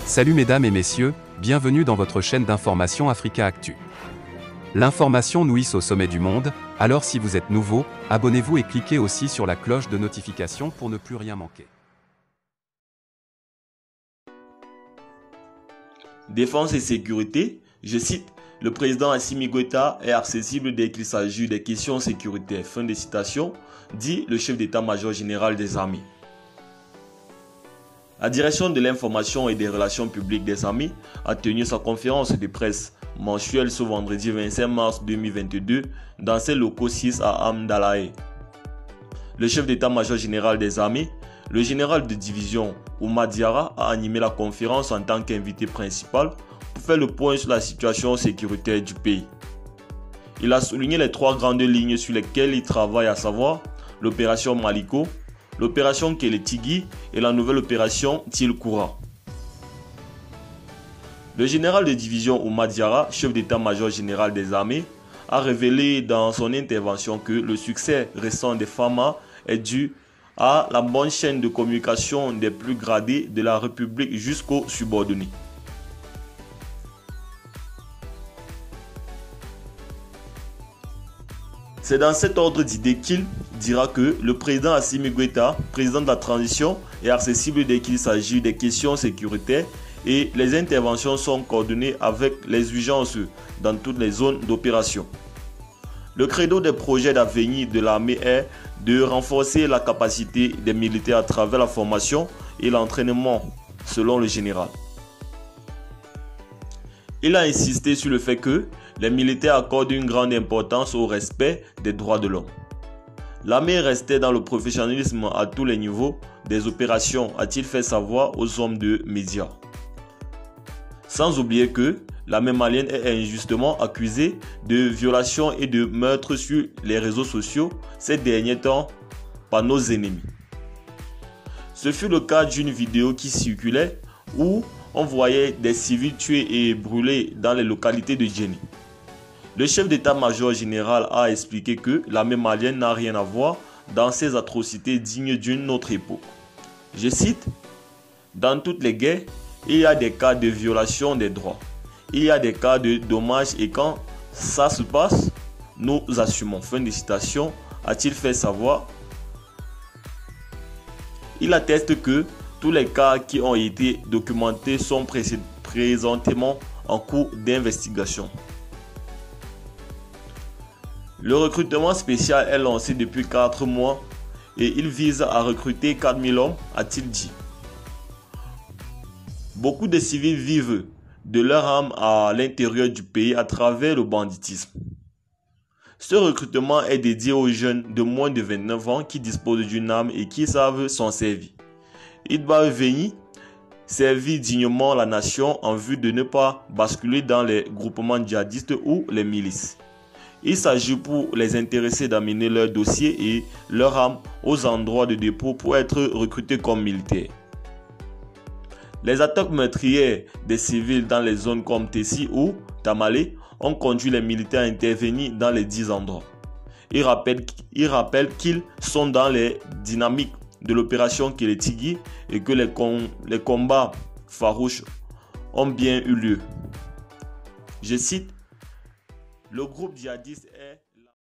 Salut mesdames et messieurs, bienvenue dans votre chaîne d'information Africa Actu. L'information nous hisse au sommet du monde, alors si vous êtes nouveau, abonnez-vous et cliquez aussi sur la cloche de notification pour ne plus rien manquer. Défense et sécurité, je cite, le président Assimi Goïta est accessible dès qu'il s'agit des questions sécuritaires. Fin de citation, dit le chef d'état-major général des armées. La direction de l'information et des relations publiques des armées a tenu sa conférence de presse mensuelle ce vendredi 25 mars 2022 dans ses locaux 6 à Amdalaé. Le chef d'état-major général des armées, le général de division Oumar Diarra, a animé la conférence en tant qu'invité principal pour faire le point sur la situation sécuritaire du pays. Il a souligné les trois grandes lignes sur lesquelles il travaille, à savoir l'opération Maliko, l'opération Keletigui et la nouvelle opération Tilkoura. Le général de division Oumar Diarra, chef d'état-major général des armées, a révélé dans son intervention que le succès récent des FAMA est dû à la bonne chaîne de communication des plus gradés de la République jusqu'aux subordonnés. C'est dans cet ordre d'idée qu'il dira que le président Assimi Goïta, président de la transition, est accessible dès qu'il s'agit des questions sécuritaires et les interventions sont coordonnées avec les urgences dans toutes les zones d'opération. Le credo des projets d'avenir de l'armée est de renforcer la capacité des militaires à travers la formation et l'entraînement, selon le général. Il a insisté sur le fait que les militaires accordent une grande importance au respect des droits de l'homme. L'armée restait dans le professionnalisme à tous les niveaux des opérations, a-t-il fait savoir aux hommes de médias. Sans oublier que l'armée malienne est injustement accusée de violations et de meurtres sur les réseaux sociaux ces derniers temps par nos ennemis. Ce fut le cas d'une vidéo qui circulait où on voyait des civils tués et brûlés dans les localités de Djenné. Le chef d'état-major général a expliqué que l'armée malienne n'a rien à voir dans ces atrocités dignes d'une autre époque. Je cite, « Dans toutes les guerres, il y a des cas de violation des droits. Il y a des cas de dommages et quand ça se passe, nous assumons. » Fin de citation, a-t-il fait savoir. Il atteste que tous les cas qui ont été documentés sont présentement en cours d'investigation. Le recrutement spécial est lancé depuis 4 mois et il vise à recruter 4000 hommes, a-t-il dit. Beaucoup de civils vivent de leur âme à l'intérieur du pays à travers le banditisme. Ce recrutement est dédié aux jeunes de moins de 29 ans qui disposent d'une âme et qui savent s'en servir. Ils doivent venir servir dignement la nation en vue de ne pas basculer dans les groupements djihadistes ou les milices. Il s'agit pour les intéressés d'amener leur dossier et leur âme aux endroits de dépôt pour être recrutés comme militaires. Les attaques meurtrières des civils dans les zones comme Tessi ou Tamale ont conduit les militaires à intervenir dans les 10 endroits. Il rappelle qu'ils sont dans les dynamiques de l'opération Keletigui et que les combats farouches ont bien eu lieu. Je cite, le groupe djihadiste est